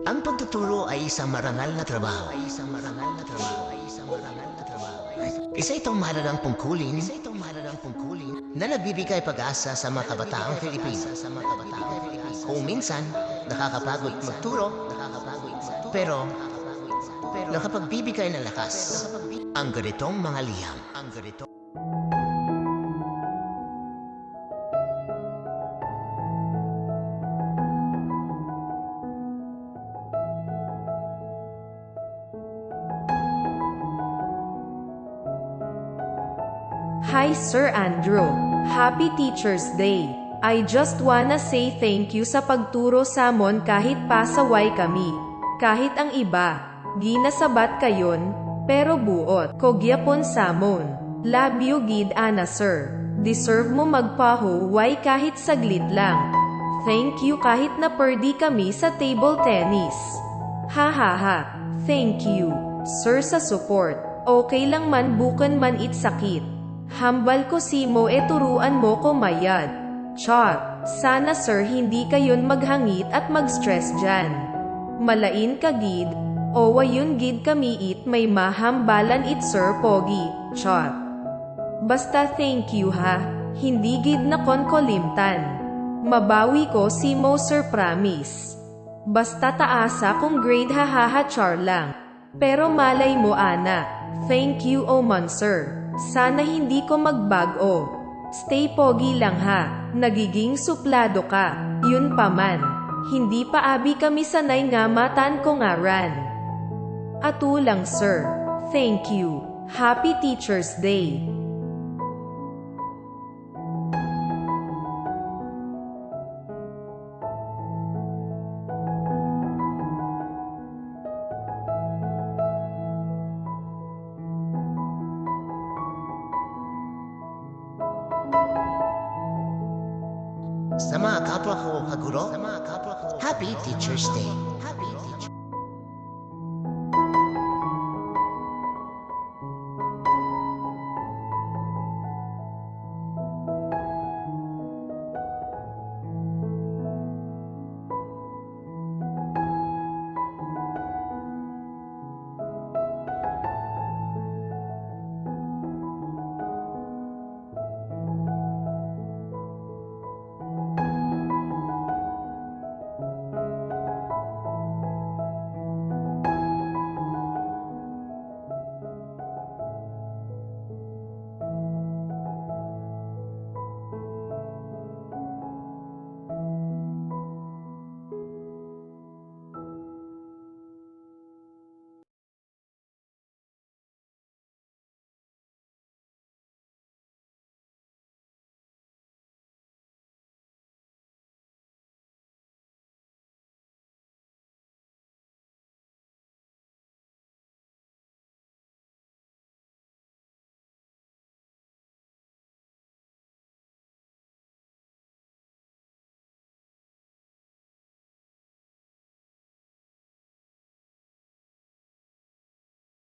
Ang pagtuturo ay isang marangal na trabaho. Isa itong mahalagang tungkulin na nagbibigay pag-asa sa mga kabataang Pilipino. Kung minsan, nakakapagod magturo, pero nakapagbibigay ng lakas ang ganitong mga liham. Hi Sir Andrew. Happy Teacher's Day. I just wanna say thank you sa pagturo samon kahit pasaway kami. Kahit ang iba, ginasabat kayon, pero buot, kogyapon samon. Love you gid ana sir. Deserve mo magpahuway kahit saglit lang. Thank you kahit na perdi kami sa table tennis. Ha ha ha. Thank you, sir sa support. Okay lang man bukan man it sakit. Hambal ko si mo turuan mo ko mayad. Char, sana sir hindi kayon maghangit at mag-stress dyan. Malain ka gid, o wayun gid kami it may mahambalan it sir pogi. Char. Basta thank you ha, hindi gid na konkolimtan. Mabawi ko si mo sir promise. Basta taasa kung grade hahaha char lang. Pero malay mo ana, thank you o man sir. Sana hindi ko magbago. Stay pogi lang ha, nagiging suplado ka, yun pa man. Hindi pa abi kami sanay nga matan ko ngaran. Atu lang sir, thank you. Happy Teacher's Day. Sa mga kapwa ko kaguro, Happy Teacher's Day.